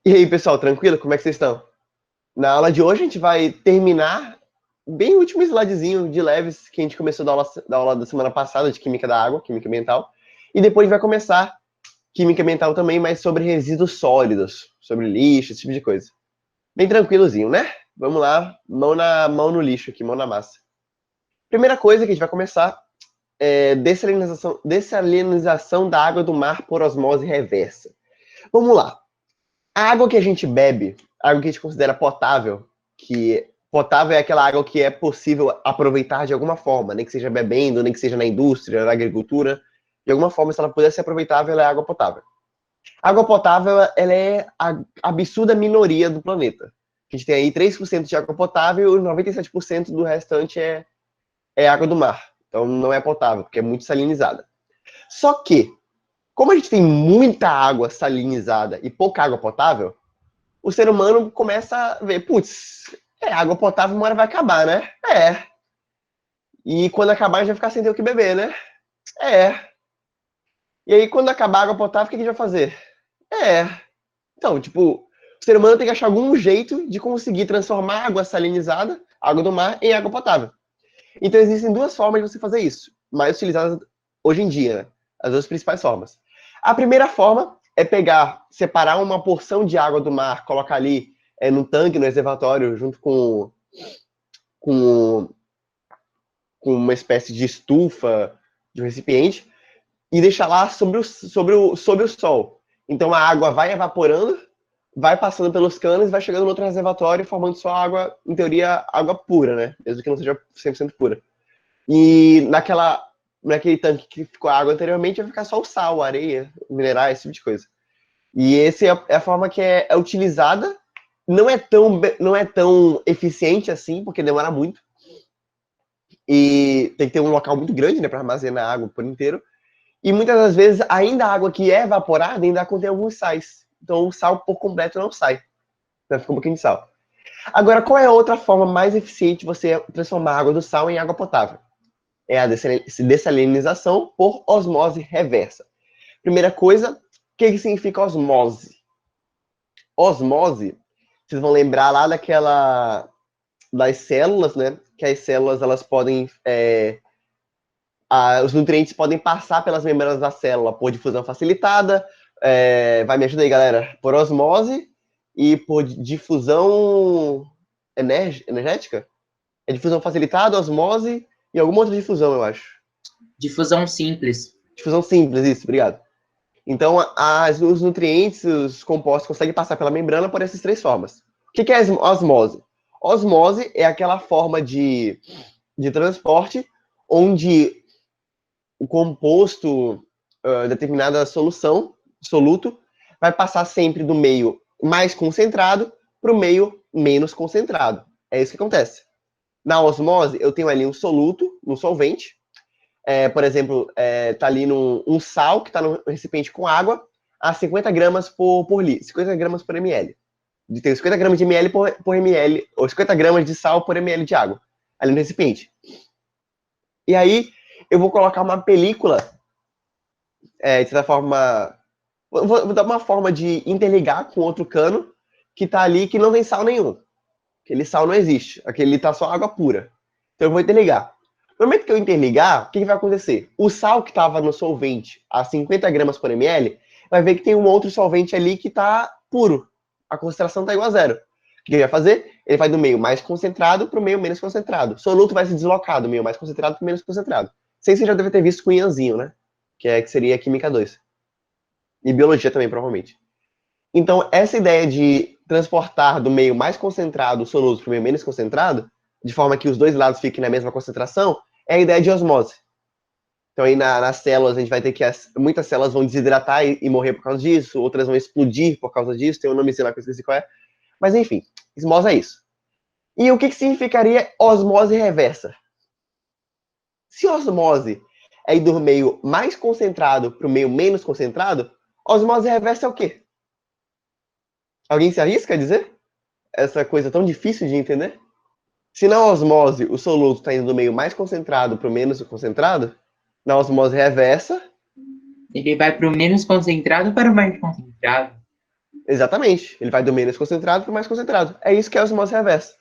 E aí, pessoal, tranquilo? Como é que vocês estão? Na aula de hoje a gente vai terminar bem o último slidezinho de leves que a gente começou da aula da semana passada de Química da Água, Química Ambiental. E depois vai começar Química Ambiental também, mas sobre resíduos sólidos, sobre lixo, esse tipo de coisa. Bem tranquilozinho, né? Vamos lá, mão no lixo aqui, mão na massa. Primeira coisa que a gente vai começar é dessalinização da água do mar por osmose reversa. Vamos lá. A água que a gente bebe, a água que a gente considera potável, que potável é aquela água que é possível aproveitar de alguma forma, nem que seja bebendo, nem que seja na indústria, na agricultura, de alguma forma, se ela puder ser aproveitável, ela é água potável. A água potável, ela é a absurda minoria do planeta. A gente tem aí 3% de água potável e 97% do restante é água do mar. Então não é potável, porque é muito salinizada. Só que, como a gente tem muita água salinizada e pouca água potável, o ser humano começa a ver, putz, água potável uma hora vai acabar, né? É. E quando acabar, a gente vai ficar sem ter o que beber, né? É. E aí, quando acabar a água potável, o que a gente vai fazer? É. Então, tipo, o ser humano tem que achar algum jeito de conseguir transformar água salinizada, água do mar, em água potável. Então, existem duas formas de você fazer isso, mais utilizadas hoje em dia, né? As duas principais formas. A primeira forma é separar uma porção de água do mar, colocar ali no tanque, no reservatório, junto com, com uma espécie de estufa, de um recipiente, e deixar lá sobre o sol. Então a água vai evaporando, vai passando pelos canos, vai chegando no outro reservatório, formando só água, em teoria, água pura, né? Mesmo que não seja 100% pura. E naquele tanque que ficou a água anteriormente, vai ficar só o sal, a areia, minerais, esse tipo de coisa. E essa é a forma que é utilizada. Não é tão eficiente assim, porque demora muito. E tem que ter um local muito grande, né, para armazenar água por inteiro. E muitas das vezes, ainda a água que é evaporada ainda contém alguns sais. Então o sal por completo não sai. Então fica um pouquinho de sal. Agora, qual é a outra forma mais eficiente de você transformar a água do sal em água potável? É a dessalinização por osmose reversa. Primeira coisa, o que significa osmose? Osmose, vocês vão lembrar lá das células, né? Que as células elas podem os nutrientes podem passar pelas membranas da célula por difusão facilitada. Vai me ajudar aí, galera. Por osmose e por difusão energética? É difusão facilitada, osmose e alguma outra difusão, eu acho. Difusão simples. Difusão simples, isso, obrigado. Então, os nutrientes, os compostos conseguem passar pela membrana por essas três formas. O que é osmose? Osmose é aquela forma de transporte onde o composto, determinada soluto, vai passar sempre do meio mais concentrado para o meio menos concentrado. É isso que acontece. Na osmose, eu tenho ali um soluto, um solvente, por exemplo, tá ali um sal que está no recipiente com água a 50 gramas por litro, 50 gramas por ml. Tem 50 gramas de ml por ml, ou 50 gramas de sal por ml de água, ali no recipiente. E aí, eu vou colocar uma película, de certa forma, vou dar uma forma de interligar com outro cano que tá ali que não tem sal nenhum. Aquele sal não existe, aquele tá só água pura. Então eu vou interligar. No momento que eu interligar, o que vai acontecer? O sal que estava no solvente a 50 gramas por ml, vai ver que tem um outro solvente ali que está puro. A concentração está igual a zero. O que ele vai fazer? Ele vai do meio mais concentrado para o meio menos concentrado. O soluto vai se deslocar do meio mais concentrado para o menos concentrado. Sei se você já deve ter visto com Ianzinho, né? Que seria Química 2. E Biologia também, provavelmente. Então, essa ideia de transportar do meio mais concentrado o soluto para o meio menos concentrado, de forma que os dois lados fiquem na mesma concentração, é a ideia de osmose. Então, aí nas células, a gente vai ter que muitas células vão desidratar e morrer por causa disso, outras vão explodir por causa disso, tem um nomezinho lá que eu esqueci qual é. Mas, enfim, osmose é isso. E o que significaria osmose reversa? Se osmose é ir do meio mais concentrado para o meio menos concentrado, osmose reversa é o quê? Alguém se arrisca a dizer? Essa coisa tão difícil de entender? Se na osmose o soluto está indo do meio mais concentrado para o menos concentrado, na osmose reversa, Ele vai para o menos concentrado para o mais concentrado. Exatamente. Ele vai do menos concentrado para o mais concentrado. É isso que é a osmose reversa.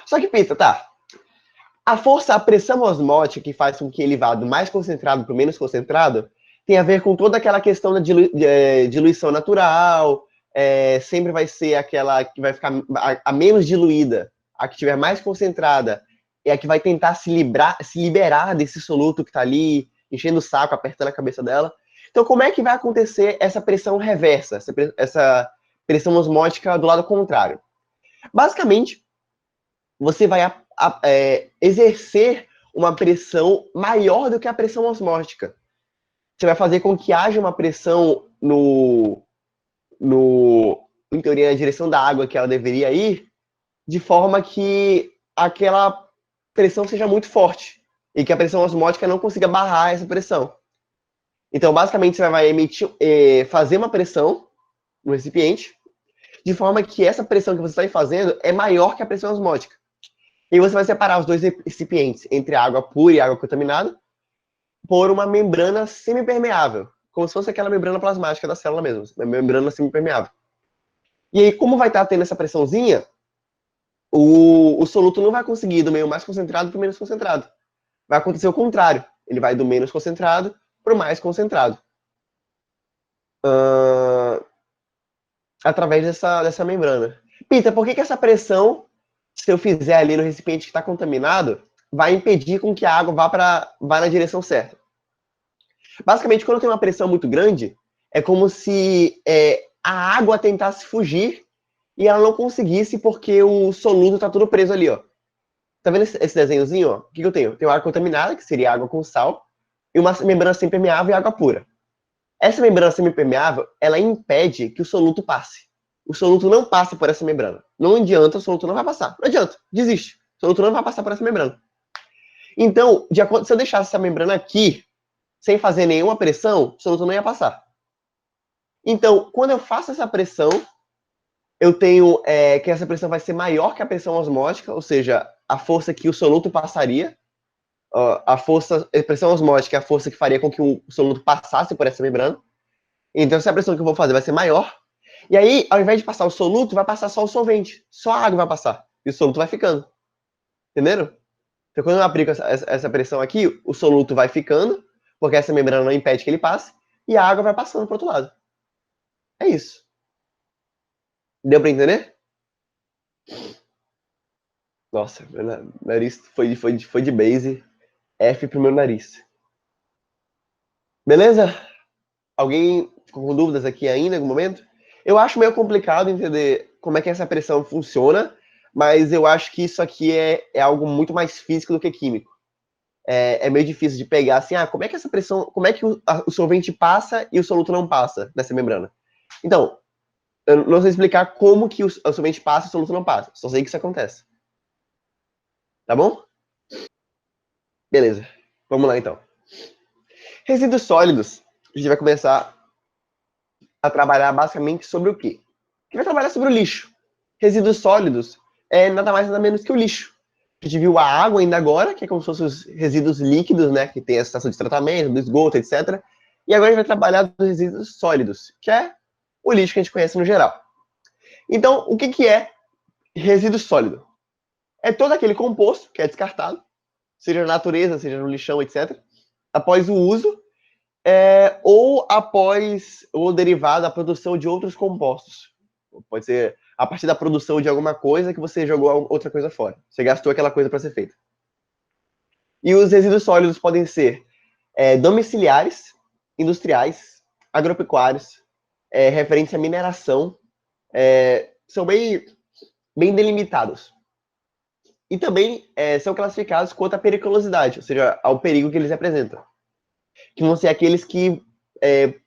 Só que, Pita, tá. A pressão osmótica que faz com que ele vá do mais concentrado para o menos concentrado tem a ver com toda aquela questão da diluição natural. Sempre vai ser aquela que vai ficar a menos diluída. A que estiver mais concentrada é a que vai tentar se liberar desse soluto que está ali, enchendo o saco, apertando a cabeça dela. Então, como é que vai acontecer essa pressão reversa, essa pressão osmótica do lado contrário? Basicamente, você vai exercer uma pressão maior do que a pressão osmótica. Você vai fazer com que haja uma pressão em teoria, na direção da água que ela deveria ir, de forma que aquela pressão seja muito forte e que a pressão osmótica não consiga barrar essa pressão. Então, basicamente, você vai fazer uma pressão no recipiente, de forma que essa pressão que você está fazendo é maior que a pressão osmótica. E você vai separar os dois recipientes entre água pura e água contaminada por uma membrana semipermeável, como se fosse aquela membrana plasmática da célula mesmo, uma membrana semipermeável. E aí, como vai estar tendo essa pressãozinha, o soluto não vai conseguir ir do meio mais concentrado para o menos concentrado. Vai acontecer o contrário. Ele vai do menos concentrado para o mais concentrado. Através dessa membrana. Pita, por que essa pressão, se eu fizer ali no recipiente que está contaminado, vai impedir com que a água vá na direção certa? Basicamente, quando tem uma pressão muito grande, é como se a água tentasse fugir e ela não conseguisse porque o soluto está tudo preso ali, ó. Tá vendo esse desenhozinho, ó? O que eu tenho? Eu tenho água contaminada, que seria água com sal, e uma membrana semipermeável e água pura. Essa membrana semipermeável, ela impede que o soluto passe. O soluto não passa por essa membrana. Não adianta, o soluto não vai passar. Não adianta, desiste. O soluto não vai passar por essa membrana. Então, se eu deixasse essa membrana aqui, sem fazer nenhuma pressão, o soluto não ia passar. Então, quando eu faço essa pressão, eu tenho que essa pressão vai ser maior que a pressão osmótica, ou seja, a força que o soluto passaria. A pressão osmótica é a força que faria com que o soluto passasse por essa membrana. Então, essa pressão que eu vou fazer vai ser maior. E aí, ao invés de passar o soluto, vai passar só o solvente. Só a água vai passar. E o soluto vai ficando. Entenderam? Então, quando eu aplico essa pressão aqui, o soluto vai ficando, porque essa membrana não impede que ele passe, e a água vai passando para o outro lado. É isso. Deu para entender? Nossa, meu nariz foi de base. F pro meu nariz. Beleza? Alguém ficou com dúvidas aqui ainda em algum momento? Eu acho meio complicado entender como é que essa pressão funciona, mas eu acho que isso aqui é algo muito mais físico do que químico. É meio difícil de pegar assim, como é que essa pressão, como é que o solvente passa e o soluto não passa nessa membrana? Então, eu não sei explicar como que o solvente passa e o soluto não passa. Só sei que isso acontece. Tá bom? Beleza. Vamos lá então. Resíduos sólidos. A gente vai começar a trabalhar basicamente sobre o quê? A gente vai trabalhar sobre o lixo. Resíduos sólidos é nada mais nada menos que o lixo. A gente viu a água ainda agora, que é como se fossem os resíduos líquidos, né? Que tem a estação de tratamento, do esgoto, etc. E agora a gente vai trabalhar dos resíduos sólidos, que é o lixo que a gente conhece no geral. Então, o que é resíduo sólido? É todo aquele composto que é descartado, seja na natureza, seja no lixão, etc., após o uso, ou após ou derivado da produção de outros compostos. Pode ser a partir da produção de alguma coisa que você jogou outra coisa fora. Você gastou aquela coisa para ser feita. E os resíduos sólidos podem ser domiciliares, industriais, agropecuários, referentes à mineração, são bem delimitados. E também são classificados quanto à periculosidade, ou seja, ao perigo que eles representam. Que vão ser aqueles que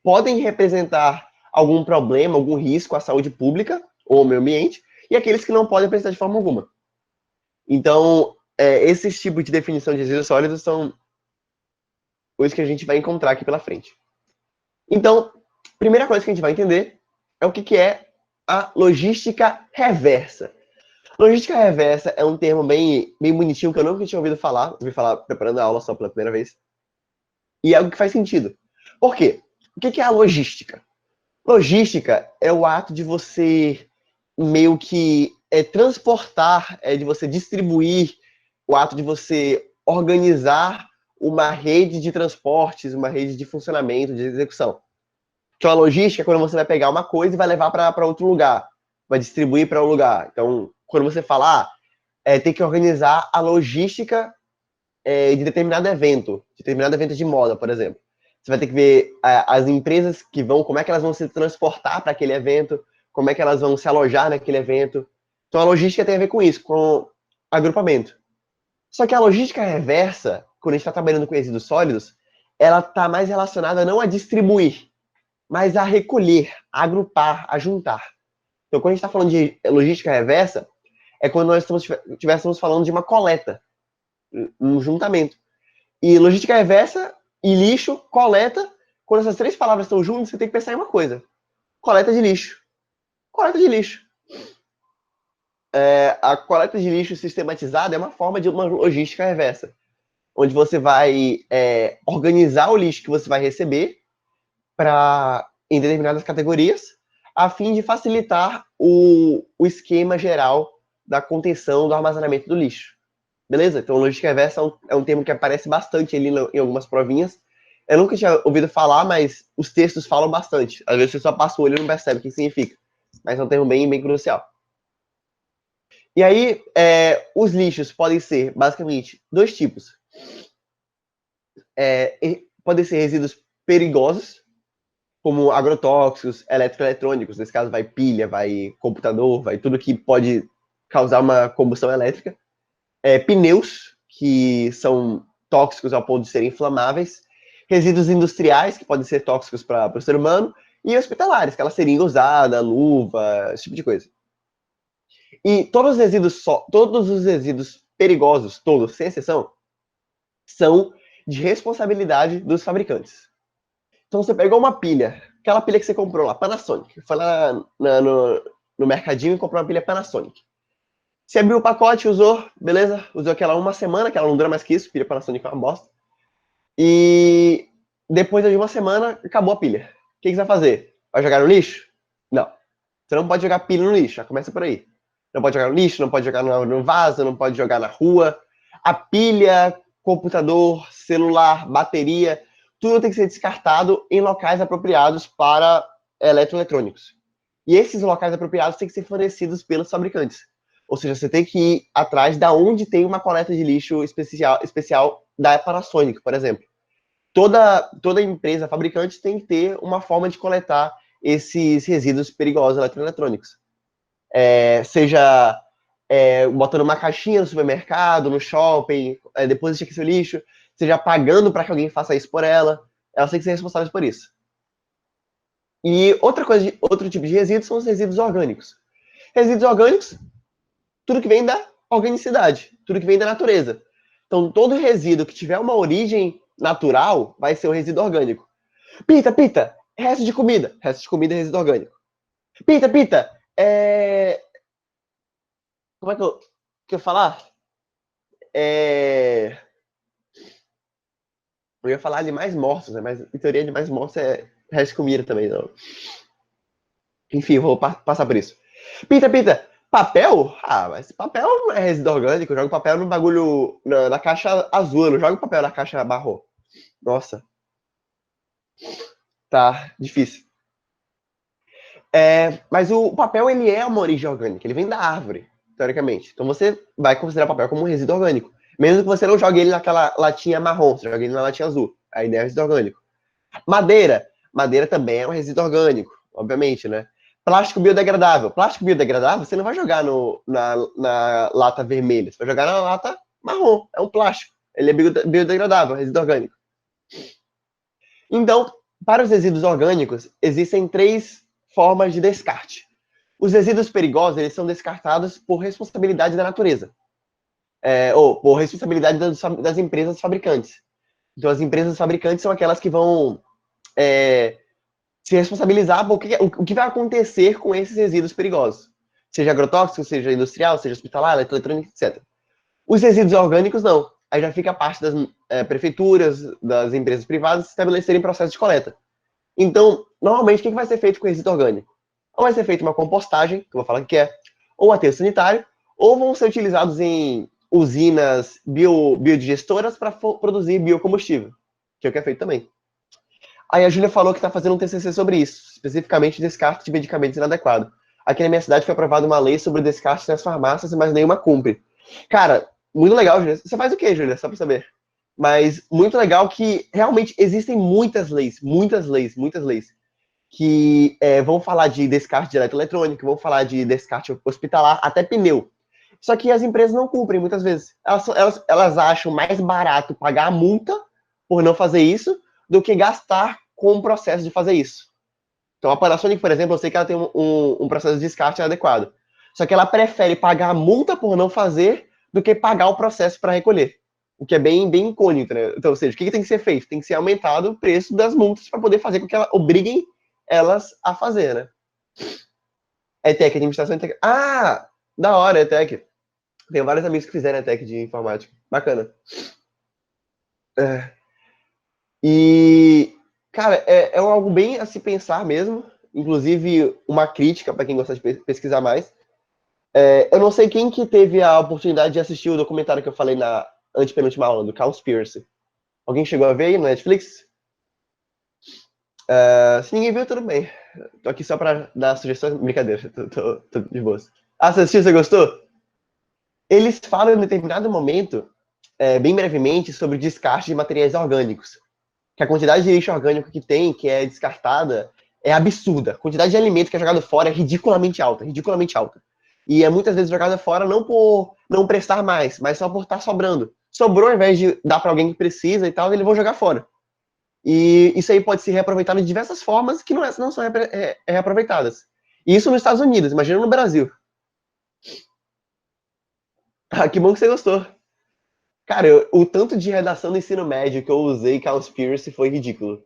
podem representar algum problema, algum risco à saúde pública ou ao meio ambiente, e aqueles que não podem apresentar de forma alguma. Então, esses tipos de definição de resíduos sólidos são os que a gente vai encontrar aqui pela frente. Então, primeira coisa que a gente vai entender é o que é a logística reversa. Logística reversa é um termo bem bonitinho que eu nunca tinha ouvido falar. Ouvi falar preparando a aula só pela primeira vez. E é algo que faz sentido. Por quê? O que é a logística? Logística é o ato de você meio que transportar, de você distribuir, o ato de você organizar uma rede de transportes, uma rede de funcionamento, de execução. Então, a logística é quando você vai pegar uma coisa e vai levar para outro lugar, vai distribuir para um lugar. Então, quando você fala, tem que organizar a logística de determinado evento de moda, por exemplo. Você vai ter que ver as empresas que vão, como é que elas vão se transportar para aquele evento, como é que elas vão se alojar naquele evento. Então, a logística tem a ver com isso, com agrupamento. Só que a logística reversa, quando a gente está trabalhando com resíduos sólidos, ela está mais relacionada não a distribuir, mas a recolher, a agrupar, a juntar. Então, quando a gente está falando de logística reversa, é quando nós estivéssemos falando de uma coleta, um juntamento. E logística reversa e lixo, coleta, quando essas três palavras estão juntas, você tem que pensar em uma coisa. Coleta de lixo. Coleta de lixo. A coleta de lixo sistematizada é uma forma de uma logística reversa, onde você vai organizar o lixo que você vai receber em determinadas categorias, a fim de facilitar o esquema geral da contenção do armazenamento do lixo. Beleza? Então, logística reversa é um termo que aparece bastante ali em algumas provinhas. Eu nunca tinha ouvido falar, mas os textos falam bastante. Às vezes você só passa o olho e não percebe o que significa. Mas é um termo bem, bem crucial. E aí, os lixos podem ser, basicamente, dois tipos. Podem ser resíduos perigosos, como agrotóxicos, eletroeletrônicos. Nesse caso, vai pilha, vai computador, vai tudo que pode causar uma combustão elétrica. Pneus, que são tóxicos ao ponto de serem inflamáveis, resíduos industriais, que podem ser tóxicos para o ser humano, e hospitalares, aquela seringa usada, luva, esse tipo de coisa. E todos os resíduos perigosos, todos, sem exceção, são de responsabilidade dos fabricantes. Então você pegou uma pilha, aquela pilha que você comprou lá, Panasonic, foi lá no mercadinho e comprou uma pilha Panasonic. Você abriu o pacote, usou, beleza? Usou aquela uma semana, que ela não dura mais que isso, pilha Panasonic é uma bosta. E depois de uma semana, acabou a pilha. O que você vai fazer? Vai jogar no lixo? Não. Você não pode jogar pilha no lixo, já começa por aí. Não pode jogar no lixo, não pode jogar no vaso, não pode jogar na rua. A pilha, computador, celular, bateria, tudo tem que ser descartado em locais apropriados para eletroeletrônicos. E esses locais apropriados têm que ser fornecidos pelos fabricantes. Ou seja, você tem que ir atrás da onde tem uma coleta de lixo especial da Panasonic, por exemplo. Toda empresa fabricante tem que ter uma forma de coletar esses resíduos perigosos eletroeletrônicos. Seja botando uma caixinha no supermercado, no shopping, depois de seu lixo, seja pagando para que alguém faça isso por ela. Elas têm que ser responsáveis por isso. E outro tipo de resíduos são os resíduos orgânicos. Resíduos orgânicos, tudo que vem da organicidade, tudo que vem da natureza. Então, todo resíduo que tiver uma origem natural vai ser um resíduo orgânico. Pita, resto de comida é resíduo orgânico. Pita, como é que eu ia falar? Eu ia falar de mais mortos, né? Mas em teoria de mais mortos é resto de comida também, não. Enfim, eu vou passar por isso. Pita, papel? Ah, mas papel não é resíduo orgânico. Eu jogo papel no bagulho, na caixa azul. Eu não jogo papel na caixa marrom. Nossa. Tá, difícil. Mas o papel, ele é uma origem orgânica. Ele vem da árvore, teoricamente. Então você vai considerar o papel como um resíduo orgânico. Mesmo que você não jogue ele naquela latinha marrom, você joga ele na latinha azul. A ideia é resíduo orgânico. Madeira também é um resíduo orgânico, obviamente, né? Plástico biodegradável, você não vai jogar na lata vermelha, você vai jogar na lata marrom, é um plástico. Ele é biodegradável, resíduo orgânico. Então, para os resíduos orgânicos, existem 3 formas de descarte. Os resíduos perigosos, eles são descartados por responsabilidade da natureza. Ou por responsabilidade das empresas fabricantes. Então, as empresas fabricantes são aquelas que vão se responsabilizar por o que vai acontecer com esses resíduos perigosos. Seja agrotóxico, seja industrial, seja hospitalar, eletroeletrônico, etc. Os resíduos orgânicos, não. Aí já fica a parte das prefeituras, das empresas privadas estabelecerem processo de coleta. Então, normalmente, o que vai ser feito com resíduo orgânico? Ou vai ser feita uma compostagem, que eu vou falar o que é, ou aterro sanitário, ou vão ser utilizados em usinas biodigestoras para produzir biocombustível, que é o que é feito também. Aí a Júlia falou que está fazendo um TCC sobre isso, especificamente descarte de medicamentos inadequados. Aqui na minha cidade foi aprovada uma lei sobre descarte nas farmácias, mas nenhuma cumpre. Cara, muito legal, Júlia. Você faz o quê, Júlia? Só para saber. Mas muito legal que realmente existem muitas leis, que vão falar de descarte de eletroeletrônico, vão falar de descarte hospitalar, até pneu. Só que as empresas não cumprem muitas vezes. Elas acham mais barato pagar a multa por não fazer isso do que gastar com o processo de fazer isso. Então, a Panasonic, por exemplo, eu sei que ela tem um processo de descarte adequado. Só que ela prefere pagar a multa por não fazer do que pagar o processo para recolher. O que é bem incôgnito, né? Então, ou seja, o que tem que ser feito? Tem que ser aumentado o preço das multas para poder fazer com que elas obriguem elas a fazer, né? ETEC, administração integrada. Ah, da hora, ETEC. Tenho vários amigos que fizeram ETEC de informática. Bacana. E, cara, é algo bem a se pensar mesmo. Inclusive, uma crítica para quem gosta de pesquisar mais. Eu não sei quem que teve a oportunidade de assistir o documentário que eu falei na antepenúltima aula, do Cowspiracy. Alguém chegou a ver aí no Netflix? Se ninguém viu, tudo bem. Tô aqui só pra dar sugestões. Brincadeira, tô de boa. Ah, você assistiu? Você gostou? Eles falam em determinado momento, bem brevemente, sobre descarte de materiais orgânicos. Que a quantidade de lixo orgânico que tem, que é descartada, é absurda. A quantidade de alimento que é jogado fora é ridiculamente alta, ridiculamente alta. E é muitas vezes jogada fora não por não prestar mais, mas só por estar sobrando. Sobrou, ao invés de dar para alguém que precisa e tal, eles vão jogar fora. E isso aí pode ser reaproveitado de diversas formas que não são reaproveitadas. E isso nos Estados Unidos, imagina no Brasil. Ah, que bom que você gostou. Cara, o tanto de redação do ensino médio que eu usei Cowspiracy foi ridículo.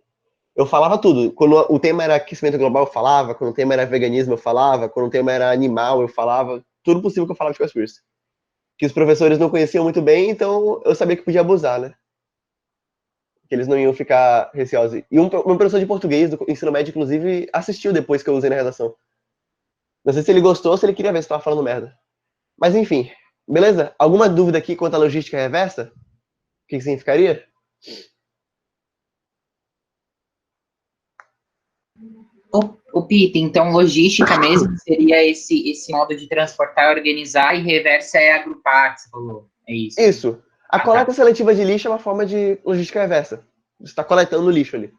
Eu falava tudo. Quando o tema era aquecimento global, eu falava. Quando o tema era veganismo, eu falava. Quando o tema era animal, eu falava. Tudo possível que eu falava de Cowspiracy. Que os professores não conheciam muito bem, então eu sabia que podia abusar, né? Que eles não iam ficar receosos. E um professor de português do ensino médio, inclusive, assistiu depois que eu usei na redação. Não sei se ele gostou ou se ele queria ver se eu tava falando merda. Mas enfim, beleza? Alguma dúvida aqui quanto à logística reversa? O que significaria? O Peter, então logística mesmo seria esse modo de transportar, organizar, e reversa é agrupar, que você falou. É isso. Isso. A coleta seletiva de lixo é uma forma de logística reversa. Você está coletando o lixo ali.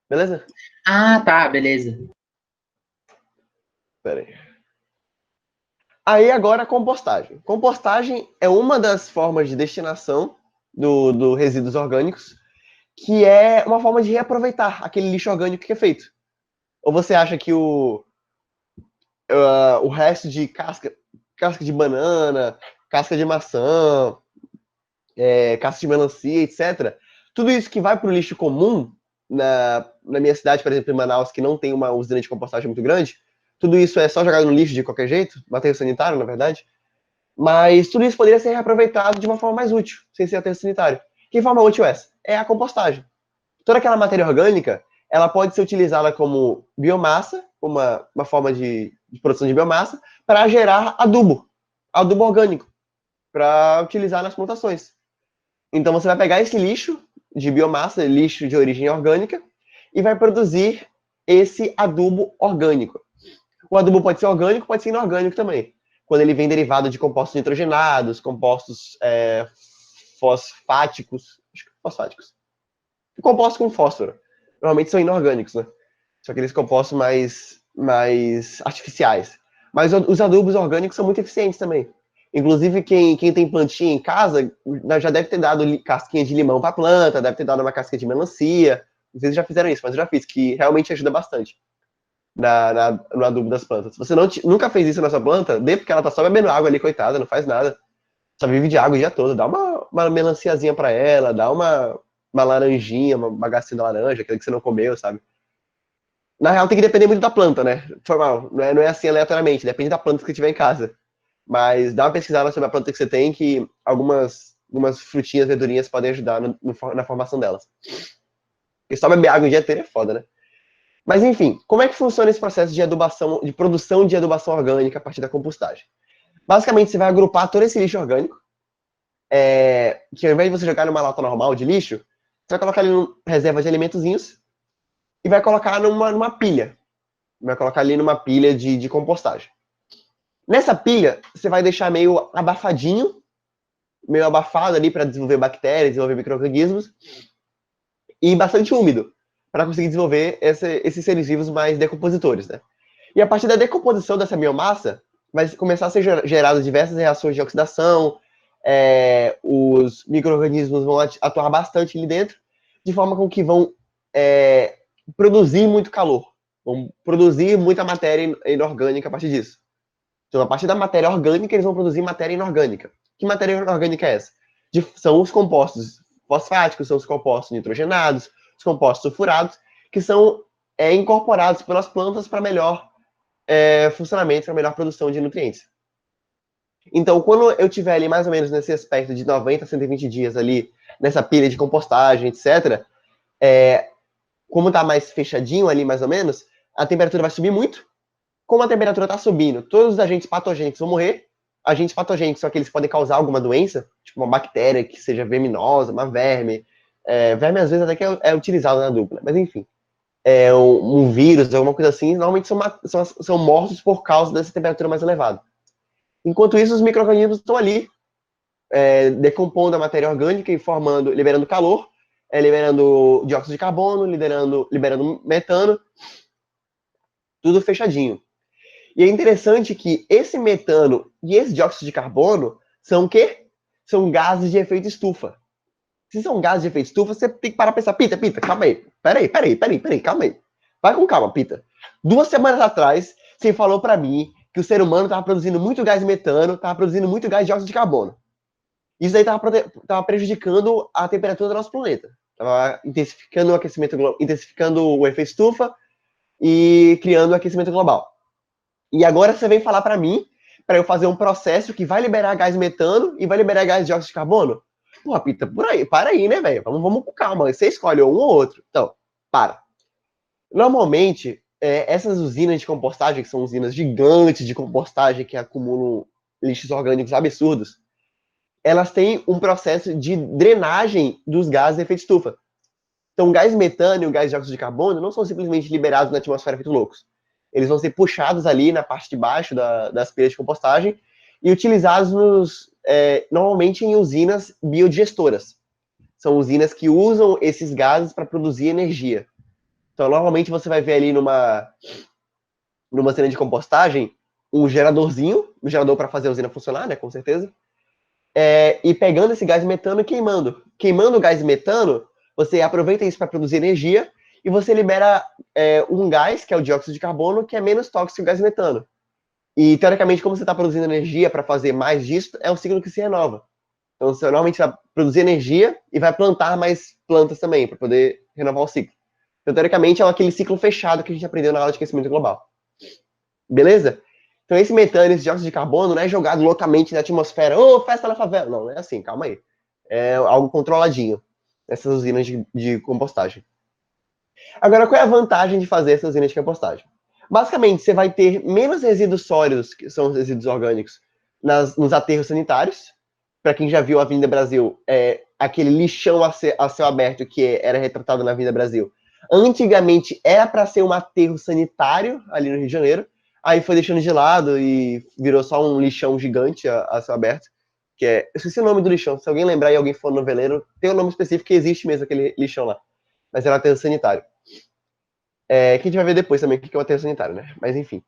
Beleza? Ah, tá, beleza. Pera aí. Aí agora a compostagem. Compostagem é uma das formas de destinação do resíduos orgânicos, que é uma forma de reaproveitar aquele lixo orgânico que é feito. Ou você acha que o resto de casca de banana, casca de maçã, casca de melancia, etc. Tudo isso que vai para o lixo comum, na minha cidade, por exemplo, em Manaus, que não tem uma usina de compostagem muito grande, tudo isso é só jogado no lixo de qualquer jeito, aterro sanitário, na verdade, mas tudo isso poderia ser reaproveitado de uma forma mais útil, sem ser aterro sanitário. Que forma útil é essa? É a compostagem. Toda aquela matéria orgânica, ela pode ser utilizada como biomassa, uma forma de produção de biomassa, para gerar adubo orgânico, para utilizar nas plantações. Então você vai pegar esse lixo de biomassa, lixo de origem orgânica, e vai produzir esse adubo orgânico. O adubo pode ser orgânico, pode ser inorgânico também. Quando ele vem derivado de compostos nitrogenados, compostos fosfáticos, acho que fosfáticos. Compostos com fósforo. Normalmente são inorgânicos, né? São aqueles compostos mais artificiais. Mas os adubos orgânicos são muito eficientes também. Inclusive, quem tem plantinha em casa já deve ter dado casquinha de limão para a planta, deve ter dado uma casquinha de melancia. Não sei se já fizeram isso, mas eu já fiz, que realmente ajuda bastante no adubo das plantas. Se você nunca fez isso na sua planta, dê porque ela tá só bebendo água ali, coitada, não faz nada. Só vive de água o dia todo. Dá uma melanciazinha para ela, dá uma laranjinha, uma bagacinha de laranja, aquele que você não comeu, sabe? Na real, tem que depender muito da planta, né? Formal. Não é assim aleatoriamente, depende da planta que você tiver em casa. Mas dá uma pesquisada sobre a planta que você tem, que algumas frutinhas, verdurinhas podem ajudar na formação delas. Porque só beber água o dia inteiro é foda, né? Mas enfim, como é que funciona esse processo de adubação, de produção de adubação orgânica a partir da compostagem? Basicamente, você vai agrupar todo esse lixo orgânico, que ao invés de você jogar numa lata normal de lixo, você vai colocar ali numa reserva de alimentozinhos e vai colocar numa pilha. Vai colocar ali numa pilha de compostagem. Nessa pilha, você vai deixar meio abafadinho, meio abafado ali para desenvolver bactérias, desenvolver micro-organismos, e bastante úmido, para conseguir desenvolver esses seres vivos mais decompositores, né? E a partir da decomposição dessa biomassa, vai começar a ser geradas diversas reações de oxidação, os micro-organismos vão atuar bastante ali dentro, de forma com que vão produzir muito calor, vão produzir muita matéria inorgânica a partir disso. Então, a partir da matéria orgânica, eles vão produzir matéria inorgânica. Que matéria inorgânica é essa? São os compostos fosfáticos, são os compostos nitrogenados, os compostos sulfurados, que são incorporados pelas plantas para melhor funcionamento, para melhor produção de nutrientes. Então, quando eu tiver ali mais ou menos nesse aspecto de 90 a 120 dias ali, nessa pilha de compostagem, etc., como está mais fechadinho ali, mais ou menos, a temperatura vai subir muito. Como a temperatura está subindo, todos os agentes patogênicos vão morrer. Agentes patogênicos são aqueles que podem causar alguma doença, tipo uma bactéria que seja verminosa, uma verme. Verme, às vezes, até que é utilizado na dupla, mas enfim. Um vírus, alguma coisa assim, normalmente são mortos por causa dessa temperatura mais elevada. Enquanto isso, os micro-organismos estão ali, decompondo a matéria orgânica e liberando calor, liberando dióxido de carbono, liberando metano, tudo fechadinho. E é interessante que esse metano e esse dióxido de carbono são o quê? São gases de efeito estufa. Se são gases de efeito estufa, você tem que parar pra pensar, Pita, calma aí. Peraí, calma aí. Vai com calma, Pita. 2 semanas atrás, você falou pra mim que o ser humano estava produzindo muito gás metano, estava produzindo muito gás de dióxido de carbono. Isso aí estava prejudicando a temperatura do nosso planeta. Estava intensificando o aquecimento global, intensificando o efeito estufa e criando o aquecimento global. E agora você vem falar para mim, para eu fazer um processo que vai liberar gás metano e vai liberar gás de dióxido de carbono? Porra, Pita, para aí, né, velho? Vamos com calma. Você escolhe um ou outro. Então, para. Normalmente, essas usinas de compostagem, que são usinas gigantes de compostagem que acumulam lixos orgânicos absurdos, elas têm um processo de drenagem dos gases de efeito estufa. Então, o gás metano e o gás de dióxido de carbono não são simplesmente liberados na atmosfera feito loucos. Eles vão ser puxados ali na parte de baixo das pilhas de compostagem e utilizados normalmente em usinas biodigestoras. São usinas que usam esses gases para produzir energia. Então, normalmente você vai ver ali numa usina de compostagem um geradorzinho, um gerador para fazer a usina funcionar, né, com certeza, e pegando esse gás metano e queimando. Queimando o gás metano, você aproveita isso para produzir energia e você libera um gás, que é o dióxido de carbono, que é menos tóxico que o gás metano. E, teoricamente, como você está produzindo energia para fazer mais disso, é um ciclo que se renova. Então, você normalmente vai produzir energia e vai plantar mais plantas também, para poder renovar o ciclo. Então, teoricamente, é aquele ciclo fechado que a gente aprendeu na aula de aquecimento global. Beleza? Então, esse metano, esse dióxido de carbono, não é jogado loucamente na atmosfera. Ô, festa na favela. Não é assim, calma aí. É algo controladinho, essas usinas de compostagem. Agora, qual é a vantagem de fazer essas usinas de compostagem? Basicamente, você vai ter menos resíduos sólidos, que são os resíduos orgânicos, nos aterros sanitários. Para quem já viu a Avenida Brasil, aquele lixão a céu aberto que era retratado na Avenida Brasil. Antigamente era para ser um aterro sanitário ali no Rio de Janeiro, aí foi deixando de lado e virou só um lixão gigante a céu aberto. Eu esqueci o nome do lixão, se alguém lembrar e alguém for no veleiro, tem um nome específico que existe mesmo aquele lixão lá. Mas era aterro sanitário. Que a gente vai ver depois também o que é o aterro sanitário, né? Mas enfim.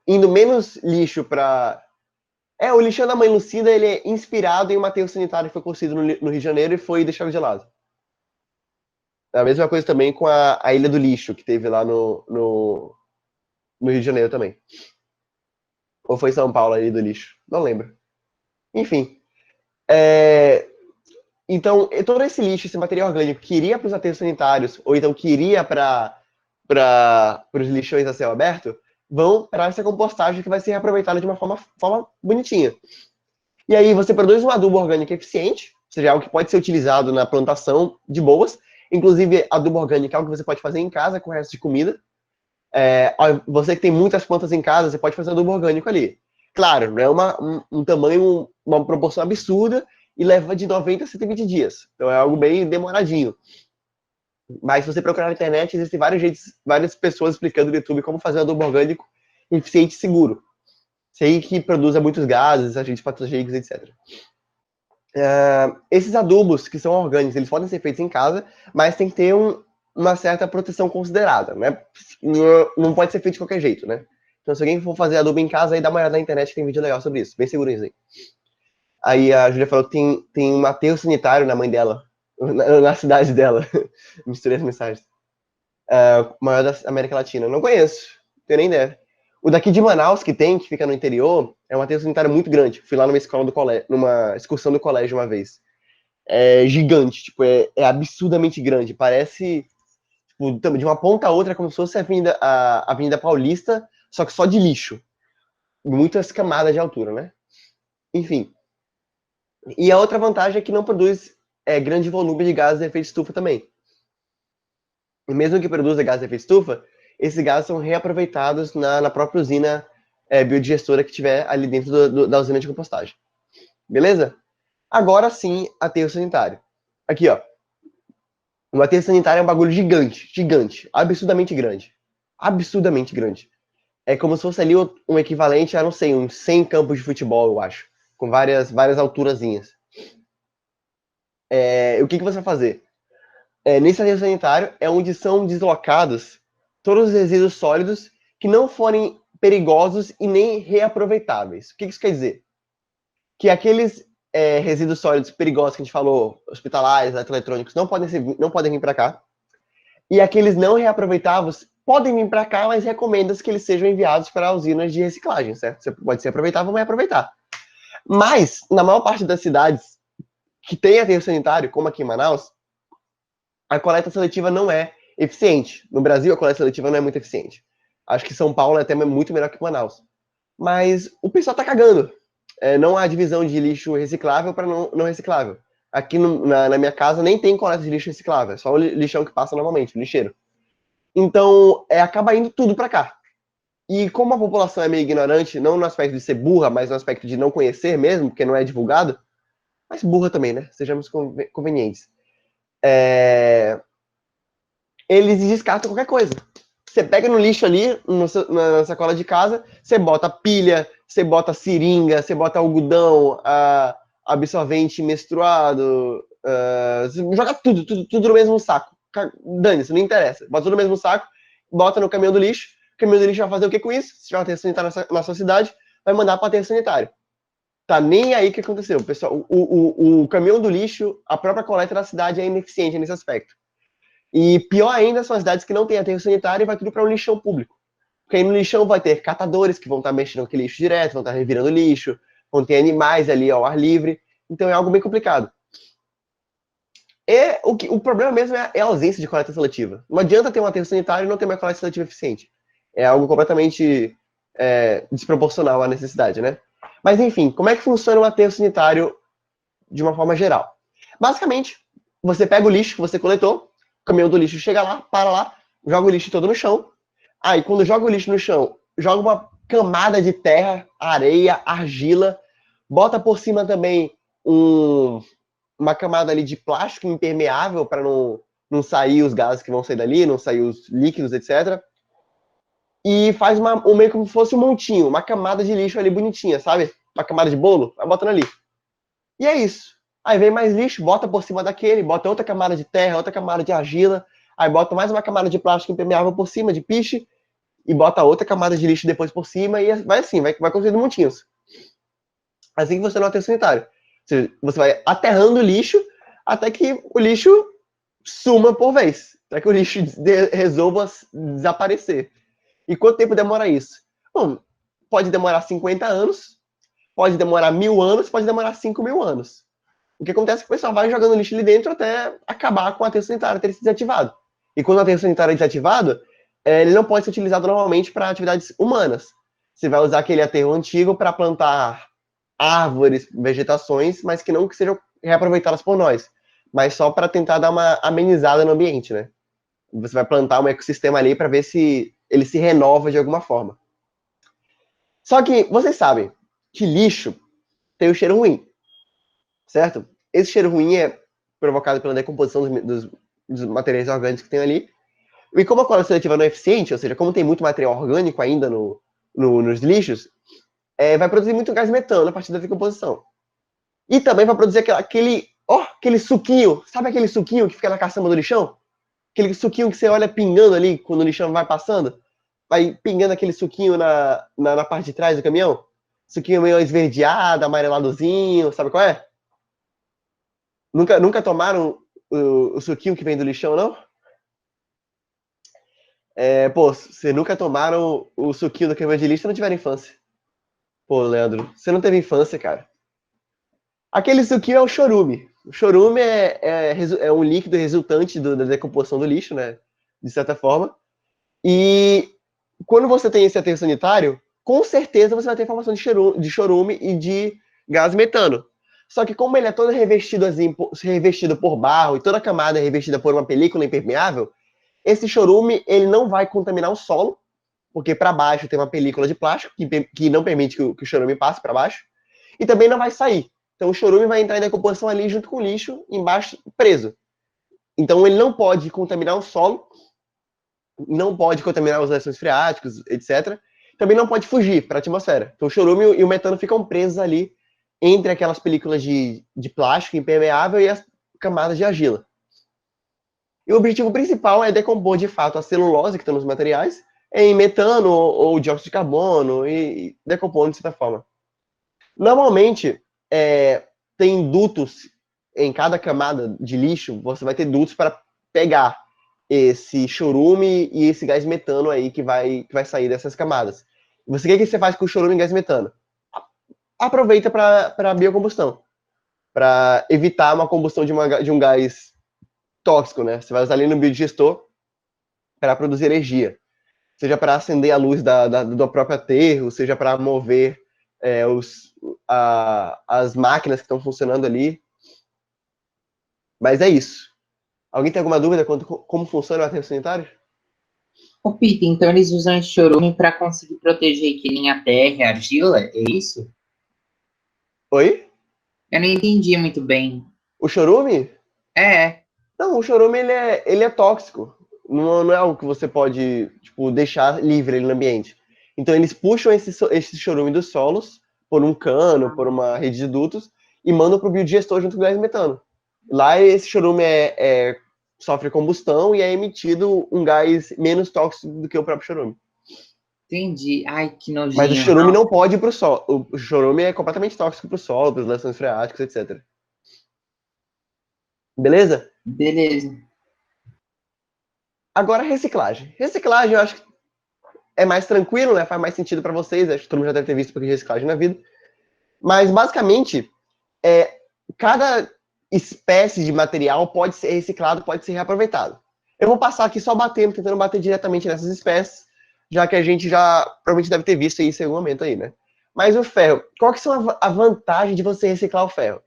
Indo menos lixo para... o lixão da Mãe Lucida, ele é inspirado em um aterro sanitário que foi construído no Rio de Janeiro e foi deixado de lado. É a mesma coisa também com a Ilha do Lixo, que teve lá no Rio de Janeiro também. Ou foi São Paulo, a Ilha do Lixo? Não lembro. Enfim. Então, todo esse lixo, esse material orgânico que iria para os aterros sanitários, ou então que iria para os lixões a céu aberto, vão para essa compostagem que vai ser reaproveitada de uma forma bonitinha. E aí você produz um adubo orgânico eficiente, seja, algo que pode ser utilizado na plantação de boas. Inclusive, adubo orgânico é algo que você pode fazer em casa com o resto de comida. Você que tem muitas plantas em casa, você pode fazer adubo orgânico ali. Claro, não é um tamanho, uma proporção absurda e leva de 90 a 120 dias. Então é algo bem demoradinho. Mas se você procurar na internet, existem vários jeitos, várias pessoas explicando no YouTube como fazer um adubo orgânico eficiente e seguro. Sei que produza muitos gases, agentes patogênicos, etc. Esses adubos que são orgânicos, eles podem ser feitos em casa, mas tem que ter uma certa proteção considerada, né? Não pode ser feito de qualquer jeito, né? Então, se alguém for fazer adubo em casa, aí dá uma olhada na internet que tem vídeo legal sobre isso, bem segurinho aí. Aí a Júlia falou que tem um aterro sanitário na mãe dela, na cidade dela. Misturei as mensagens. Maior da América Latina. Não conheço, não tenho nem ideia. O daqui de Manaus, que fica no interior, é um aterro sanitário muito grande. Fui lá numa escola do colégio, numa excursão do colégio uma vez. É gigante, tipo, é absurdamente grande. Parece, tipo, de uma ponta a outra, como se fosse a Avenida Paulista, só que só de lixo. Muitas camadas de altura, né? Enfim. E a outra vantagem é que não produz grande volume de gases de efeito estufa também. E mesmo que produza gases de efeito estufa, esses gases são reaproveitados na própria usina biodigestora que tiver ali dentro da usina de compostagem. Beleza? Agora sim, aterro sanitário. Aqui, ó. Um aterro sanitário é um bagulho gigante, gigante, absurdamente grande. Absurdamente grande. É como se fosse ali um equivalente a, não sei, uns 100 campos de futebol, eu acho. Com várias alturazinhas. O que você vai fazer? Nesse aterro sanitário é onde são deslocados todos os resíduos sólidos que não forem perigosos e nem reaproveitáveis. O que isso quer dizer? Que aqueles resíduos sólidos perigosos que a gente falou, hospitalares, eletroeletrônicos, não podem vir para cá. E aqueles não reaproveitáveis podem vir para cá, mas recomenda-se que eles sejam enviados para usinas de reciclagem, certo? Você pode ser aproveitável, vamos reaproveitar. Mas, na maior parte das cidades que tem aterro sanitário, como aqui em Manaus, a coleta seletiva não é eficiente. No Brasil, a coleta seletiva não é muito eficiente. Acho que São Paulo é até muito melhor que Manaus. Mas o pessoal tá cagando. Não há divisão de lixo reciclável para não reciclável. Aqui na minha casa nem tem coleta de lixo reciclável. É só o lixão que passa normalmente, o lixeiro. Então, acaba indo tudo para cá. E como a população é meio ignorante, não no aspecto de ser burra, mas no aspecto de não conhecer mesmo, porque não é divulgado, mas burra também, né? Sejamos convenientes. Eles descartam qualquer coisa. Você pega no lixo ali, na sacola de casa, você bota pilha, você bota seringa, você bota algodão, absorvente menstruado, joga tudo no mesmo saco. Dane-se, não interessa. Bota tudo no mesmo saco, bota no caminhão do lixo. O caminhão do lixo vai fazer o que com isso? Se tiver um aterro sanitário na sua cidade, vai mandar para aterro sanitário. Tá nem aí o que aconteceu. Pessoal, o caminhão do lixo, a própria coleta da cidade é ineficiente nesse aspecto. E pior ainda são as cidades que não têm aterro sanitário e vai tudo para um lixão público. Porque aí no lixão vai ter catadores que vão estar mexendo com aquele lixo direto, vão estar revirando lixo, vão ter animais ali ao ar livre. Então é algo bem complicado. O problema mesmo é a ausência de coleta seletiva. Não adianta ter um aterro sanitário e não ter uma coleta seletiva eficiente. É algo completamente desproporcional à necessidade, né? Mas enfim, como é que funciona um aterro sanitário de uma forma geral? Basicamente, você pega o lixo que você coletou, o caminhão do lixo chega lá, para lá, joga o lixo todo no chão. Aí, quando joga o lixo no chão, joga uma camada de terra, areia, argila, bota por cima também uma camada ali de plástico impermeável para não sair os gases que vão sair dali, não sair os líquidos, etc. E faz meio como se fosse um montinho, uma camada de lixo ali bonitinha, sabe? Uma camada de bolo, vai botando ali. E é isso. Aí vem mais lixo, bota por cima daquele, bota outra camada de terra, outra camada de argila, aí bota mais uma camada de plástico impermeável por cima, de piche, e bota outra camada de lixo depois por cima, e vai assim, vai construindo montinhos. Assim que você não aterro sanitário. Você vai aterrando o lixo até que o lixo suma por vez, até que o lixo resolva desaparecer. E quanto tempo demora isso? Bom, pode demorar 50 anos, pode demorar 1000 anos, pode demorar 5000 anos. O que acontece é que o pessoal vai jogando lixo ali dentro até acabar com o aterro sanitário, ter sido desativado. E quando o aterro sanitário é desativado, ele não pode ser utilizado normalmente para atividades humanas. Você vai usar aquele aterro antigo para plantar árvores, vegetações, mas que não sejam reaproveitá-las por nós, mas só para tentar dar uma amenizada no ambiente, né? Você vai plantar um ecossistema ali para ver se ele se renova de alguma forma. Só que vocês sabem que lixo tem o cheiro ruim, certo? Esse cheiro ruim é provocado pela decomposição dos materiais orgânicos que tem ali. E como a coleta seletiva não é eficiente, ou seja, como tem muito material orgânico ainda nos lixos, vai produzir muito gás metano a partir da decomposição. E também vai produzir aquele suquinho, sabe aquele suquinho que fica na caçamba do lixão? Aquele suquinho que você olha pingando ali quando o lixão vai passando? Vai pingando aquele suquinho na parte de trás do caminhão? Suquinho meio esverdeado, amareladozinho, sabe qual é? Nunca tomaram o suquinho que vem do lixão, não? Pô, vocês nunca tomaram o suquinho do caminhão de lixo, não tiveram infância. Pô, Leandro, você não teve infância, cara. Aquele suquinho é o chorume. O chorume é um líquido resultante da decomposição do lixo, né? De certa forma. E quando você tem esse aterro sanitário, com certeza você vai ter formação de chorume e de gás metano. Só que como ele é todo revestido assim, revestido por barro e toda a camada é revestida por uma película impermeável, esse chorume ele não vai contaminar o solo, porque para baixo tem uma película de plástico que não permite que o chorume passe para baixo, e também não vai sair. Então o chorume vai entrar em decomposição ali junto com o lixo, embaixo, preso. Então ele não pode contaminar o solo, não pode contaminar os lençóis freáticos, etc. Também não pode fugir para a atmosfera. Então o chorume e o metano ficam presos ali entre aquelas películas de plástico impermeável e as camadas de argila. E o objetivo principal é decompor de fato a celulose que está nos materiais em metano ou dióxido de carbono e decompondo de certa forma. Normalmente, tem dutos em cada camada de lixo, você vai ter dutos para pegar esse chorume e esse gás metano aí que vai sair dessas camadas. O que você faz com o chorume e gás metano? Aproveita para biocombustão, para evitar uma combustão de um gás tóxico, né? Você vai usar ali no biodigestor para produzir energia, seja para acender a luz do próprio aterro, seja para mover as máquinas que estão funcionando ali. Mas é isso. Alguém tem alguma dúvida quanto como funciona o aterro sanitário? Ô, Peter, então eles usam esse chorume para conseguir proteger que nem a terra e a argila, é isso? Oi? Eu não entendi muito bem. O chorume? É, Não, o chorume ele é tóxico. Não é algo que você pode deixar livre no ambiente. Então eles puxam esse chorume dos solos por um cano, por uma rede de dutos e mandam para o biodigestor junto com o gás metano. Lá esse chorume sofre combustão e é emitido um gás menos tóxico do que o próprio chorume. entendi. Ai, que nojinho. Mas o chorume não pode ir para o solo. O chorume é completamente tóxico para o solo, para os lençóis freáticos, etc. Beleza? Beleza. Agora, reciclagem. Reciclagem eu acho que é mais tranquilo, né? Faz mais sentido para vocês. Acho que todo mundo já deve ter visto um pouquinho de reciclagem na vida. Mas, basicamente, cada espécie de material pode ser reciclado, pode ser reaproveitado. Eu vou passar aqui só tentando bater diretamente nessas espécies, já que a gente já provavelmente deve ter visto isso em algum momento aí, né? Mas o ferro, qual que são a vantagem de você reciclar o ferro?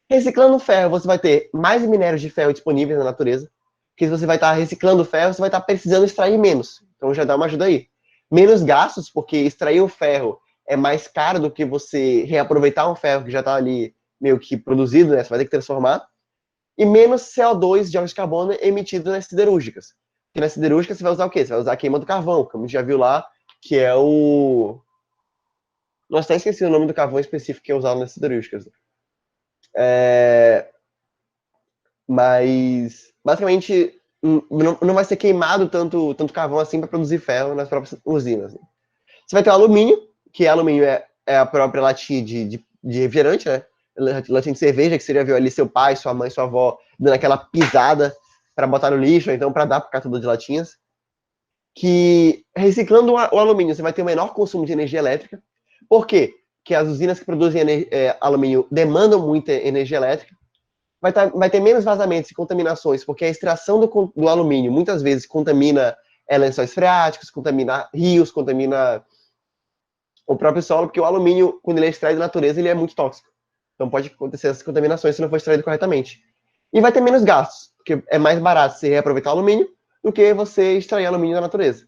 Reciclando o ferro, você vai ter mais minérios de ferro disponíveis na natureza, porque se você vai estar reciclando o ferro, você vai estar precisando extrair menos. Então já dá uma ajuda aí. Menos gastos, porque extrair o ferro é mais caro do que você reaproveitar um ferro que já está ali meio que produzido, né? Você vai ter que transformar. E menos CO2, dióxido de carbono, emitido nas siderúrgicas. Porque nas siderúrgicas você vai usar o quê? Você vai usar a queima do carvão, como a gente já viu lá, que é o... Nossa, até esqueci o nome do carvão específico que é usado nas siderúrgicas. Mas, basicamente, não vai ser queimado tanto carvão assim para produzir ferro nas próprias usinas. Você vai ter o alumínio, que alumínio é a própria latinha de refrigerante, né? Latinha de cerveja, que seria ver ali seu pai, sua mãe, sua avó dando aquela pisada para botar no lixo, ou então para dar para catador de latinhas. Que reciclando o alumínio, você vai ter um menor consumo de energia elétrica. Por quê? Porque as usinas que produzem alumínio demandam muita energia elétrica. Vai ter menos vazamentos e contaminações, porque a extração do alumínio muitas vezes contamina lençóis freáticos, contamina rios, contamina o próprio solo, porque o alumínio, quando ele é extraído da natureza, ele é muito tóxico. Então pode acontecer essas contaminações se não for extraído corretamente. E vai ter menos gastos, porque é mais barato você reaproveitar alumínio do que você extrair alumínio da natureza.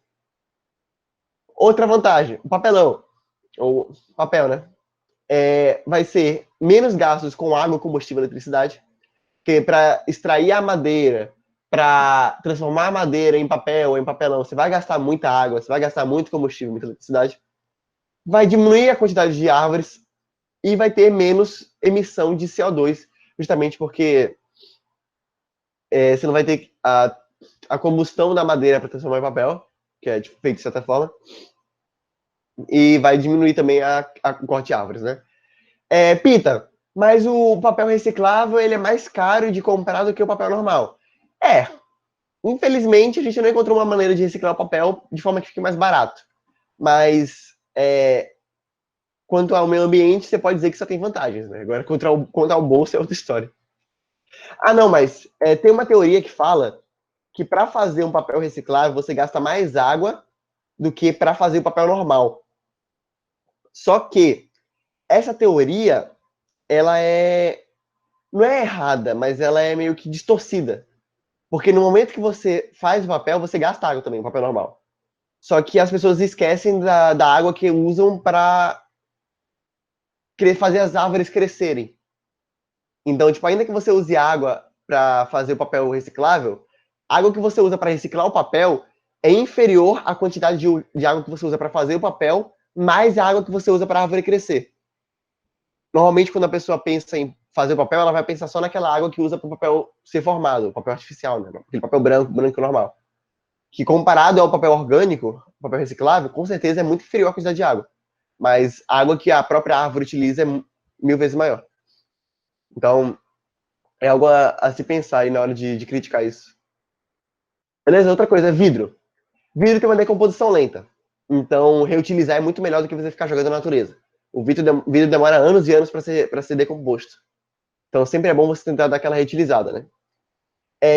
Outra vantagem, o papelão, ou papel, né? Vai ser menos gastos com água, combustível e eletricidade, porque para extrair a madeira, para transformar a madeira em papel ou em papelão, você vai gastar muita água, você vai gastar muito combustível, muita eletricidade. Vai diminuir a quantidade de árvores e vai ter menos emissão de CO2, justamente porque você não vai ter a combustão da madeira para transformar em papel, que é tipo, feito de certa forma, e vai diminuir também a corte de árvores, né? Pita, mas o papel reciclável ele é mais caro de comprar do que o papel normal. Infelizmente a gente não encontrou uma maneira de reciclar o papel de forma que fique mais barato. Mas quanto ao meio ambiente, você pode dizer que só tem vantagens, né? Agora, quanto ao bolso é outra história. Ah, não, mas tem uma teoria que fala que para fazer um papel reciclável você gasta mais água do que para fazer o papel normal. Só que essa teoria, ela não é errada, mas ela é meio que distorcida. Porque no momento que você faz o papel, você gasta água também, o papel normal. Só que as pessoas esquecem da água que usam para fazer as árvores crescerem. Então, tipo, ainda que você use água para fazer o papel reciclável, a água que você usa para reciclar o papel é inferior à quantidade de água que você usa para fazer o papel, mais a água que você usa para a árvore crescer. Normalmente, quando a pessoa pensa em fazer o papel, ela vai pensar só naquela água que usa para o papel ser formado, o papel artificial, né? Aquele papel branco normal. Que comparado ao papel orgânico, papel reciclável, com certeza é muito inferior à quantidade de água. Mas a água que a própria árvore utiliza é 1000 vezes maior. Então, é algo a se pensar aí na hora de criticar isso. Beleza? Outra coisa, vidro. Vidro tem uma decomposição lenta. Então, reutilizar é muito melhor do que você ficar jogando na natureza. O vidro demora anos e anos para ser decomposto. Então, sempre é bom você tentar dar aquela reutilizada, né?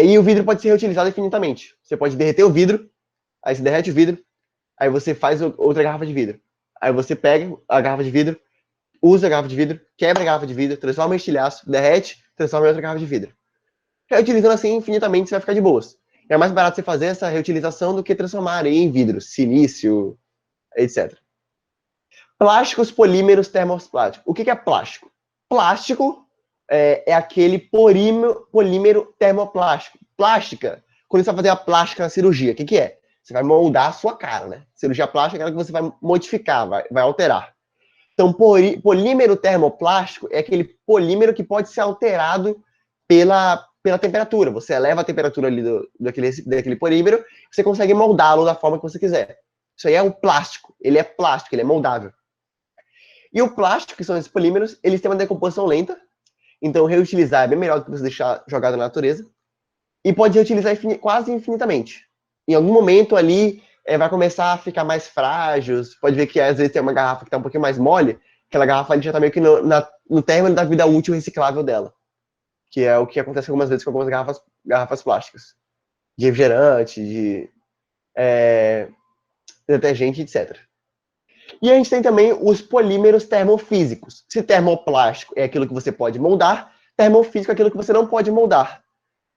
E o vidro pode ser reutilizado infinitamente. Você pode derreter o vidro, aí você derrete o vidro, aí você faz outra garrafa de vidro. Aí você pega a garrafa de vidro, usa a garrafa de vidro, quebra a garrafa de vidro, transforma em estilhaço, derrete, transforma em outra garrafa de vidro. Reutilizando assim infinitamente, você vai ficar de boas. É mais barato você fazer essa reutilização do que transformar areia em vidro, silício, etc. Plásticos, polímeros, termoplásticos. O que é plástico? Plástico é aquele polímero termoplástico. Plástica, quando você vai fazer a plástica na cirurgia, o que é? Você vai moldar a sua cara, né? Cirurgia plástica é aquela que você vai modificar, vai alterar. Então, polímero termoplástico é aquele polímero que pode ser alterado pela temperatura. Você eleva a temperatura ali daquele polímero, você consegue moldá-lo da forma que você quiser. Isso aí é o plástico. Ele é plástico, ele é moldável. E o plástico, que são esses polímeros, eles têm uma decomposição lenta. Então, reutilizar é bem melhor do que você deixar jogado na natureza. E pode reutilizar quase infinitamente. Em algum momento ali, vai começar a ficar mais frágil. Você pode ver que às vezes tem uma garrafa que está um pouquinho mais mole. Aquela garrafa ali já está meio que no término da vida útil reciclável dela. Que é o que acontece algumas vezes com algumas garrafas plásticas. De refrigerante, de detergente, etc. E a gente tem também os polímeros termofísicos. Se termoplástico é aquilo que você pode moldar, termofísico é aquilo que você não pode moldar.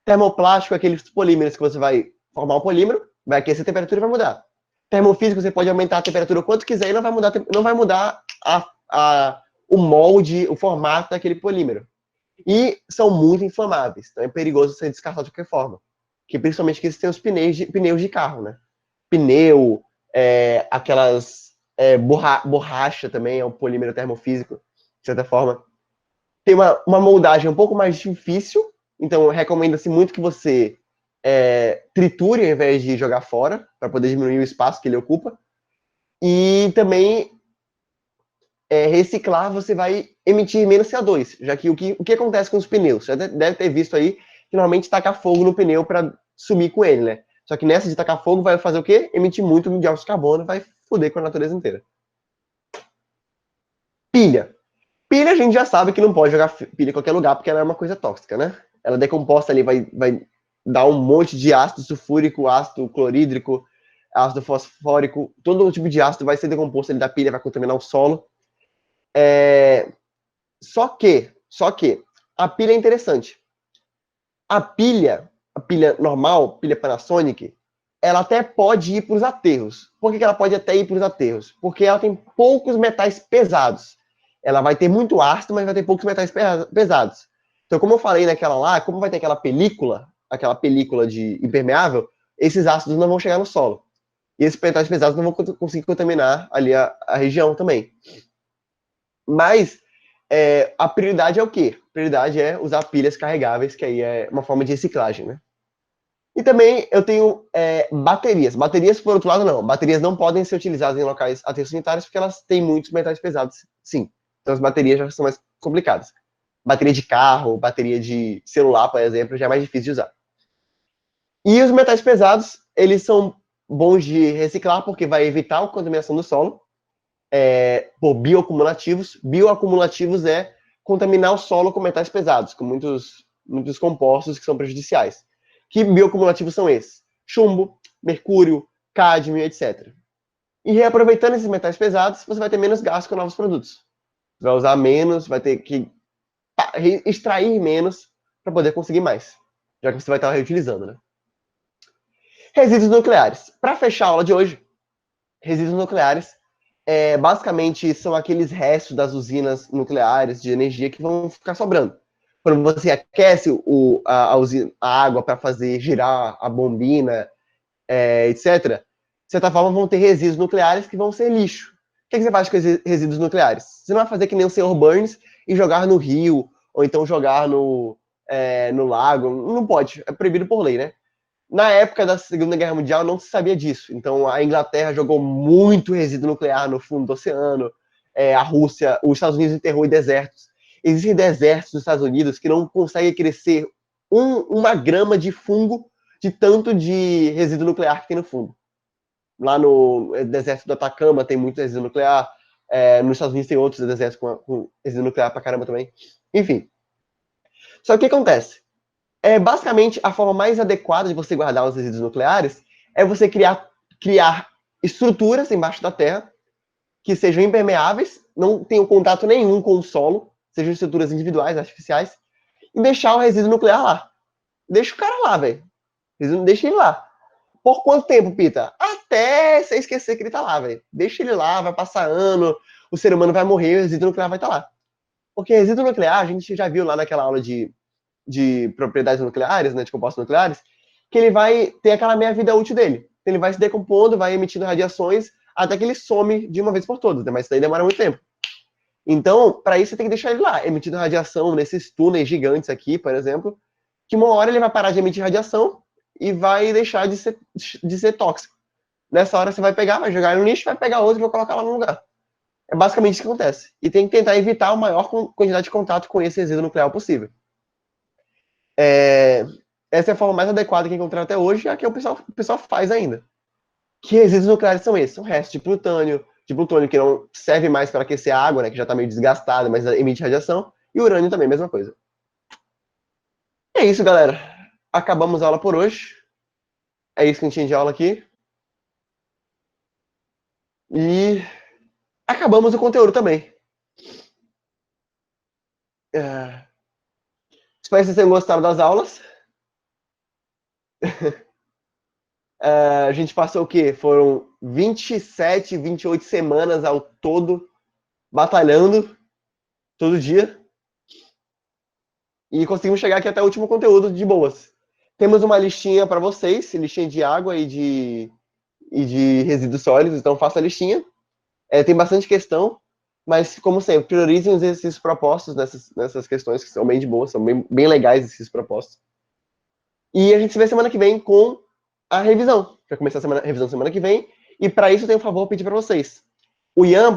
Termoplástico é aqueles polímeros que você vai formar um polímero, vai aquecer a temperatura e vai mudar. Termofísico, você pode aumentar a temperatura o quanto quiser e não vai mudar o molde, o formato daquele polímero. E são muito inflamáveis, então é perigoso ser descartado de qualquer forma. Que principalmente que eles têm os pneus de carro, né? Pneu, aquelas borracha também, é um polímero termofísico, de certa forma. Tem uma moldagem um pouco mais difícil, então recomenda-se muito que você triture ao invés de jogar fora, para poder diminuir o espaço que ele ocupa. E também reciclar, você vai emitir menos CO2, já que o que acontece com os pneus? Você deve ter visto aí que normalmente taca fogo no pneu para sumir com ele, né? Só que nessa de tacar fogo vai fazer o quê? Emitir muito dióxido de carbono, vai foder com a natureza inteira. Pilha. Pilha a gente já sabe que não pode jogar pilha em qualquer lugar, porque ela é uma coisa tóxica, né? Ela decomposta ali, vai dar um monte de ácido sulfúrico, ácido clorídrico, ácido fosfórico, todo tipo de ácido vai ser decomposto ali da pilha, vai contaminar o solo. Só que Só que a pilha é interessante. A pilha normal, pilha Panasonic, ela até pode ir para os aterros. Por que ela pode até ir para os aterros? Porque ela tem poucos metais pesados. Ela vai ter muito ácido, mas vai ter poucos metais pesados. Então, como eu falei naquela lá, como vai ter aquela película de impermeável, esses ácidos não vão chegar no solo. E esses metais pesados não vão conseguir contaminar ali a região também. Mas a prioridade é o quê? A prioridade é usar pilhas carregáveis, que aí é uma forma de reciclagem, né? E também eu tenho baterias. Baterias, por outro lado, não. Baterias não podem ser utilizadas em locais aterros sanitários porque elas têm muitos metais pesados, sim. Então as baterias já são mais complicadas. Bateria de carro, bateria de celular, por exemplo, já é mais difícil de usar. E os metais pesados, eles são bons de reciclar porque vai evitar a contaminação do solo por bioacumulativos. Bioacumulativos é contaminar o solo com metais pesados, com muitos compostos que são prejudiciais. Que bioacumulativos são esses? Chumbo, mercúrio, cádmio, etc. E reaproveitando esses metais pesados, você vai ter menos gasto com novos produtos. Você vai usar menos, vai ter que extrair menos para poder conseguir mais, já que você vai estar reutilizando, né? Resíduos nucleares. Para fechar a aula de hoje, resíduos nucleares basicamente são aqueles restos das usinas nucleares de energia que vão ficar sobrando. Quando você aquece a água para fazer girar a bombina, etc., de certa forma vão ter resíduos nucleares que vão ser lixo. O que você faz com esses resíduos nucleares? Você não vai fazer que nem o Sr. Burns e jogar no rio, ou então jogar no lago. Não pode, é proibido por lei, né? Na época da Segunda Guerra Mundial não se sabia disso. Então a Inglaterra jogou muito resíduo nuclear no fundo do oceano. A Rússia, os Estados Unidos enterrou em desertos. Existem desertos nos Estados Unidos que não conseguem crescer uma grama de fungo de tanto de resíduo nuclear que tem no fundo. Lá no deserto do Atacama tem muito resíduo nuclear. Nos Estados Unidos tem outros desertos com resíduo nuclear pra caramba também. Enfim. Só que o que acontece? Basicamente, a forma mais adequada de você guardar os resíduos nucleares é você criar estruturas embaixo da terra que sejam impermeáveis, não tenham contato nenhum com o solo, sejam estruturas individuais, artificiais, e deixar o resíduo nuclear lá. Deixa o cara lá, velho. Deixa ele lá. Por quanto tempo, Pita? Até você esquecer que ele tá lá, velho. Deixa ele lá, vai passar ano, o ser humano vai morrer, o resíduo nuclear vai estar lá. Porque resíduo nuclear, a gente já viu lá naquela aula de propriedades nucleares, né, de compostos nucleares, que ele vai ter aquela meia-vida útil dele. Ele vai se decompondo, vai emitindo radiações, até que ele some de uma vez por todas, né? Mas isso daí demora muito tempo. Então, para isso, você tem que deixar ele lá, emitindo radiação nesses túneis gigantes aqui, por exemplo, que uma hora ele vai parar de emitir radiação e vai deixar de ser tóxico. Nessa hora, você vai pegar, vai jogar no lixo, vai pegar outro e vai colocar lá no lugar. É basicamente isso que acontece. E tem que tentar evitar a maior quantidade de contato com esse resíduo nuclear possível. Essa é a forma mais adequada que encontraram até hoje, é a que o pessoal faz ainda. Que resíduos nucleares são esses? São restos de plutônio que não serve mais para aquecer a água, né, que já está meio desgastado, mas emite radiação, e urânio também, mesma coisa. É isso, galera. Acabamos a aula por hoje. É isso que a gente tinha de aula aqui. E acabamos o conteúdo também. Espero que vocês tenham gostado das aulas. A gente passou o quê? Foram 27, 28 semanas ao todo batalhando todo dia. E conseguimos chegar aqui até o último conteúdo de boas. Temos uma listinha para vocês, listinha de água e de resíduos sólidos, então faça a listinha. Tem bastante questão, mas como sempre, priorizem os exercícios propostos nessas questões, que são bem de boas, são bem legais esses propostos. E a gente se vê semana que vem com a revisão. Vai começar a revisão semana que vem. E para isso eu tenho um favor a pedir para vocês. O Ian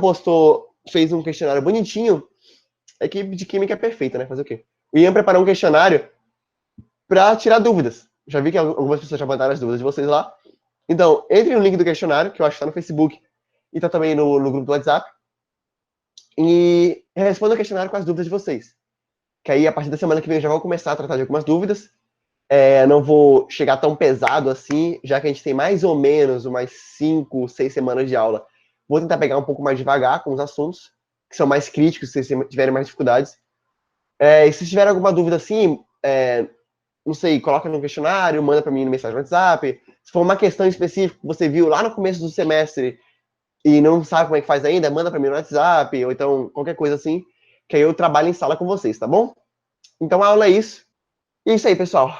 fez um questionário bonitinho. A equipe de química é perfeita, né? Fazer o quê? O Ian preparou um questionário para tirar dúvidas. Já vi que algumas pessoas já mandaram as dúvidas de vocês lá. Então, entre no link do questionário, que eu acho que está no Facebook e está também no grupo do WhatsApp. E responda o questionário com as dúvidas de vocês. Que aí, a partir da semana que vem, eu já vou começar a tratar de algumas dúvidas. Não vou chegar tão pesado assim, já que a gente tem mais ou menos umas 5, 6 semanas de aula. Vou tentar pegar um pouco mais devagar com os assuntos, que são mais críticos, se vocês tiverem mais dificuldades. E se tiver alguma dúvida assim, não sei, coloca no questionário, manda para mim no mensagem no WhatsApp. Se for uma questão específica que você viu lá no começo do semestre e não sabe como é que faz ainda, manda para mim no WhatsApp, ou então qualquer coisa assim, que aí eu trabalho em sala com vocês, tá bom? Então a aula é isso. E é isso aí, pessoal.